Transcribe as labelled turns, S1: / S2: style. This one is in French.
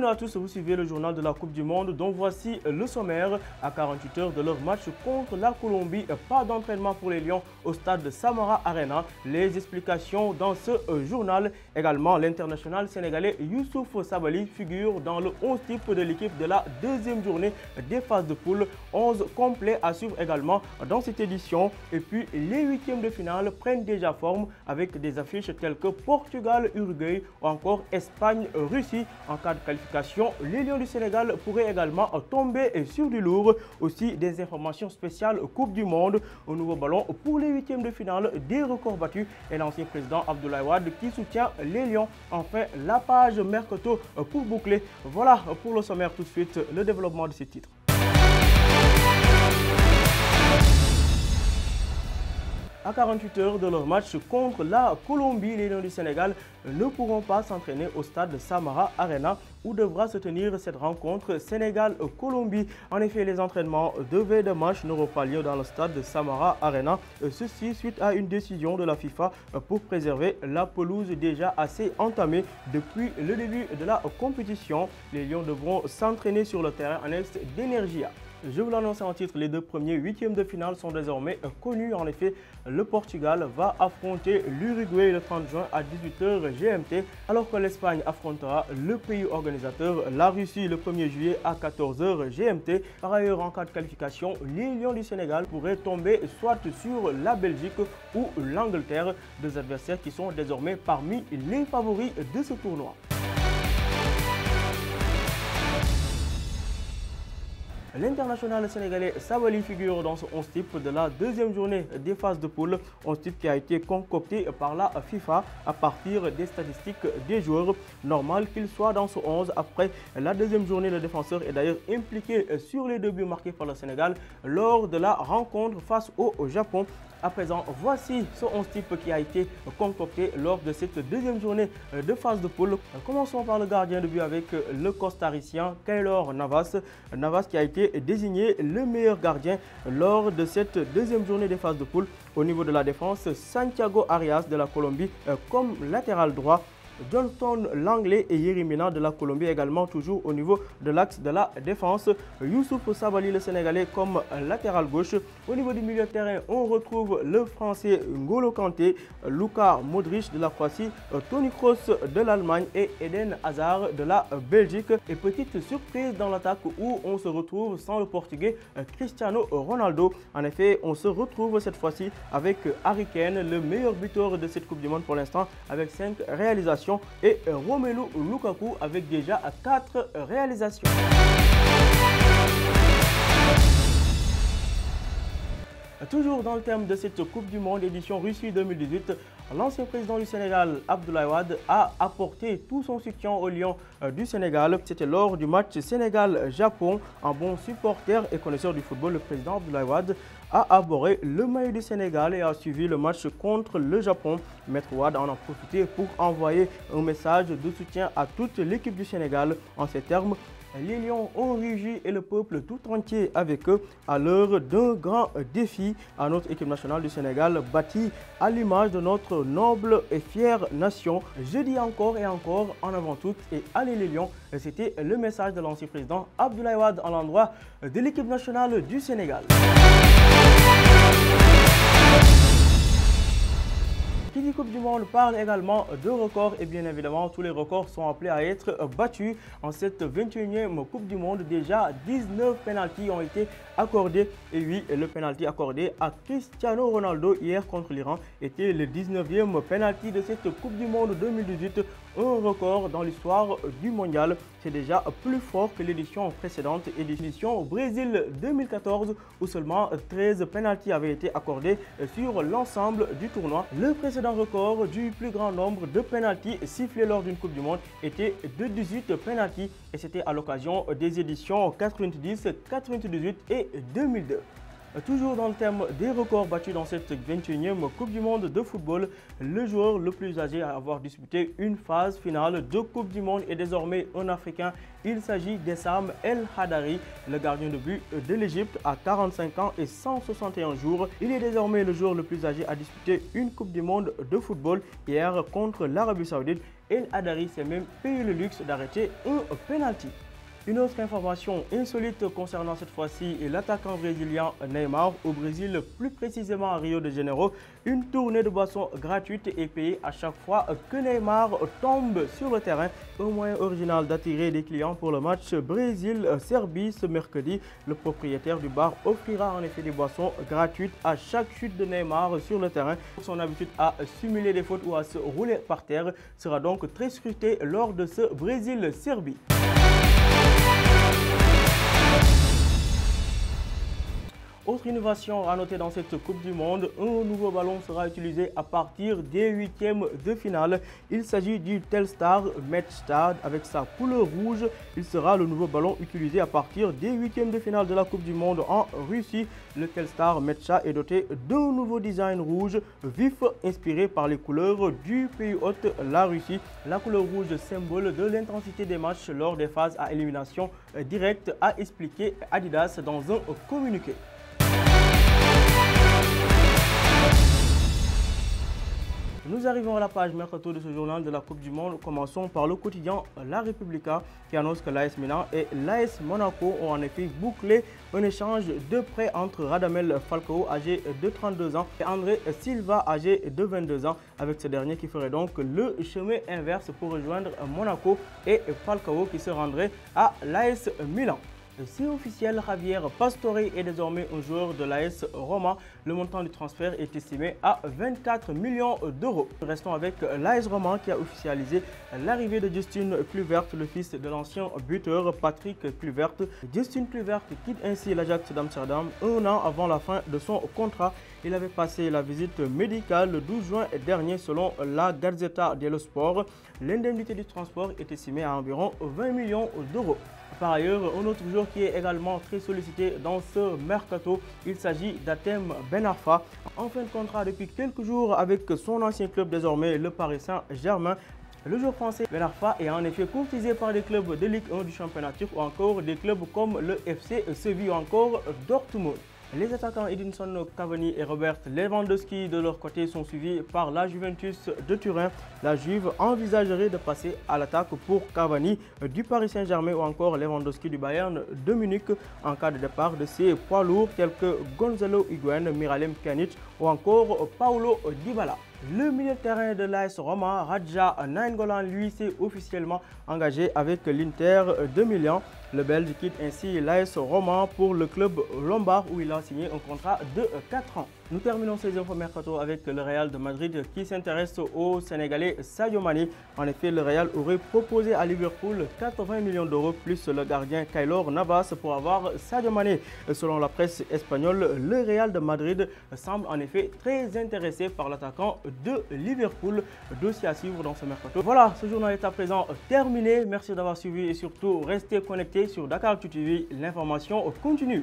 S1: à tous, vous suivez le journal de la Coupe du Monde dont voici le sommaire. À 48 heures de leur match contre la Colombie, pas d'entraînement pour les Lions au stade de Samara Arena. Les explications dans ce journal. Également, l'international sénégalais Youssouf Sabaly figure dans le 11 type de l'équipe de la deuxième journée des phases de poule. 11 complets à suivre également dans cette édition. Et puis, les huitièmes de finale prennent déjà forme avec des affiches telles que Portugal, Uruguay ou encore Espagne, Russie. En cas de qualification, les Lions du Sénégal pourraient également tomber sur du lourd. Aussi des informations spéciales Coupe du Monde. Au nouveau ballon pour les huitièmes de finale, des records battus et l'ancien président Abdoulaye Wade qui soutient les Lions. Enfin, la page Mercato pour boucler. Voilà pour le sommaire. Tout de suite, le développement de ces titres. À 48 heures de leur match contre la Colombie, les Lions du Sénégal ne pourront pas s'entraîner au stade de Samara Arena où devra se tenir cette rencontre Sénégal-Colombie. En effet, les entraînements de veille de match n'auront pas lieu dans le stade de Samara Arena. Ceci suite à une décision de la FIFA pour préserver la pelouse déjà assez entamée depuis le début de la compétition. Les Lions devront s'entraîner sur le terrain annexe d'Energia. Je vous l'annonce en titre, les deux premiers huitièmes de finale sont désormais connus. En effet, le Portugal va affronter l'Uruguay le 30 juin à 18 h GMT, alors que l'Espagne affrontera le pays organisateur, la Russie, le 1er juillet à 14 h GMT. Par ailleurs, en cas de qualification, les Lions du Sénégal pourraient tomber soit sur la Belgique ou l'Angleterre, deux adversaires qui sont désormais parmi les favoris de ce tournoi. L'international sénégalais Sabaly figure dans ce 11 type de la deuxième journée des phases de poule. 11 type qui a été concocté par la FIFA à partir des statistiques des joueurs. Normal qu'il soit dans ce 11 après la deuxième journée. Le défenseur est d'ailleurs impliqué sur les deux buts marqués par le Sénégal lors de la rencontre face au Japon. À présent, voici ce 11 type qui a été concocté lors de cette deuxième journée de phase de poule. Commençons par le gardien de but avec le costaricien Keylor Navas. Navas qui a été désigné le meilleur gardien lors de cette deuxième journée des phases de poule. Au niveau de la défense, Santiago Arias de la Colombie comme latéral droit. Johnston Langley et Yerimina de la Colombie également toujours au niveau de l'axe de la défense. Youssouf Sabaly le Sénégalais comme latéral gauche. Au niveau du milieu de terrain, on retrouve le Français N'Golo Kanté, Luka Modric de la Croatie, Toni Kroos de l'Allemagne et Eden Hazard de la Belgique. Et petite surprise dans l'attaque où on se retrouve sans le Portugais Cristiano Ronaldo. En effet, on se retrouve cette fois-ci avec Harry Kane, le meilleur buteur de cette Coupe du Monde pour l'instant avec 5 réalisations. Et Romelu Lukaku avec déjà 4 réalisations. Toujours dans le thème de cette Coupe du Monde édition Russie 2018, l'ancien président du Sénégal, Abdoulaye Wade, a apporté tout son soutien aux Lions du Sénégal. C'était lors du match Sénégal-Japon. Un bon supporter et connaisseur du football, le président Abdoulaye Wade a arboré le maillot du Sénégal et a suivi le match contre le Japon. Maître Wade en a profité pour envoyer un message de soutien à toute l'équipe du Sénégal. En ces termes, les Lions ont rugi et le peuple tout entier avec eux à l'heure d'un grand défi à notre équipe nationale du Sénégal bâtie à l'image de notre noble et fière nation. Je dis encore et encore en avant tout et allez les Lions. C'était le message de l'ancien président Abdoulaye Wade à l'endroit de l'équipe nationale du Sénégal. Qui dit Coupe du Monde parle également de records et bien évidemment tous les records sont appelés à être battus en cette 21e Coupe du Monde. Déjà 19 pénaltys ont été accordés et oui, le pénalty accordé à Cristiano Ronaldo hier contre l'Iran était le 19e pénalty de cette Coupe du Monde 2018, un record dans l'histoire du mondial. C'est déjà plus fort que l'édition précédente, l'édition Brésil 2014 où seulement 13 pénaltys avaient été accordés sur l'ensemble du tournoi. Le précédent record du plus grand nombre de pénaltys sifflés lors d'une Coupe du Monde était de 18 pénaltys et c'était à l'occasion des éditions 90, 98 et 2002. Toujours dans le thème des records battus dans cette 21e Coupe du Monde de football, le joueur le plus âgé à avoir disputé une phase finale de Coupe du Monde est désormais un Africain. Il s'agit d'Essam El Hadari, le gardien de but de l'Égypte à 45 ans et 161 jours. Il est désormais le joueur le plus âgé à disputer une Coupe du Monde de football. Hier contre l'Arabie Saoudite, El Hadari s'est même payé le luxe d'arrêter un penalty. Une autre information insolite concernant cette fois-ci l'attaquant brésilien Neymar au Brésil, plus précisément à Rio de Janeiro. Une tournée de boissons gratuite est payée à chaque fois que Neymar tombe sur le terrain. Un moyen original d'attirer des clients pour le match Brésil-Serbie ce mercredi. Le propriétaire du bar offrira en effet des boissons gratuites à chaque chute de Neymar sur le terrain. Son habitude à simuler des fautes ou à se rouler par terre sera donc très scruté lors de ce Brésil-Serbie. Autre innovation à noter dans cette Coupe du Monde, un nouveau ballon sera utilisé à partir des huitièmes de finale. Il s'agit du Telstar Metstad avec sa couleur rouge. Il sera le nouveau ballon utilisé à partir des huitièmes de finale de la Coupe du Monde en Russie. Le Telstar Metstad est doté d'un nouveau design rouge vif inspiré par les couleurs du pays hôte, la Russie. La couleur rouge, symbole de l'intensité des matchs lors des phases à élimination directe, a expliqué Adidas dans un communiqué. Nous arrivons à la page mercato de ce journal de la Coupe du Monde. Commençons par le quotidien La Repubblica qui annonce que l'AS Milan et l'AS Monaco ont en effet bouclé un échange de prêt entre Radamel Falcao, âgé de 32 ans, et André Silva, âgé de 22 ans, avec ce dernier qui ferait donc le chemin inverse pour rejoindre Monaco et Falcao qui se rendrait à l'AS Milan. C'est officiel, Javier Pastore est désormais un joueur de l'AS Roma. Le montant du transfert est estimé à 24 millions d'euros. Restons avec l'AS Roma qui a officialisé l'arrivée de Justin Kluivert, le fils de l'ancien buteur Patrick Kluivert. Justin Kluivert quitte ainsi l'Ajax d'Amsterdam un an avant la fin de son contrat. Il avait passé la visite médicale le 12 juin dernier selon la Gazzetta dello Sport. L'indemnité du transport est estimée à environ 20 millions d'euros. Par ailleurs, un autre joueur qui est également très sollicité dans ce mercato, il s'agit d'Hatem Ben Arfa. En fin de contrat depuis quelques jours avec son ancien club, désormais le Paris Saint-Germain. Le joueur français Ben Arfa est en effet courtisé par des clubs de Ligue 1 du championnat turc ou encore des clubs comme le FC Séville ou encore Dortmund. Les attaquants Edinson Cavani et Robert Lewandowski de leur côté sont suivis par la Juventus de Turin. La Juve envisagerait de passer à l'attaque pour Cavani du Paris Saint-Germain ou encore Lewandowski du Bayern de Munich en cas de départ de ses poids lourds tels que Gonzalo Higuaín, Miralem Pjanic ou encore Paulo Dybala. Le milieu de terrain de l'AS Roma, Radja Nainggolan, lui, s'est officiellement engagé avec l'Inter de Milan. Le Belge quitte ainsi l'AS Roma pour le club lombard où il a signé un contrat de 4 ans. Nous terminons ces infos mercato avec le Real de Madrid qui s'intéresse au Sénégalais Sadio Mané. En effet, le Real aurait proposé à Liverpool 80 millions d'euros plus le gardien Keylor Navas pour avoir Sadio Mané. Selon la presse espagnole, le Real de Madrid semble en effet très intéressé par l'attaquant de Liverpool. Dossier à suivre dans ce mercato. Voilà, ce journal est à présent terminé. Merci d'avoir suivi et surtout restez connectés sur Dakaractu TV. L'information continue.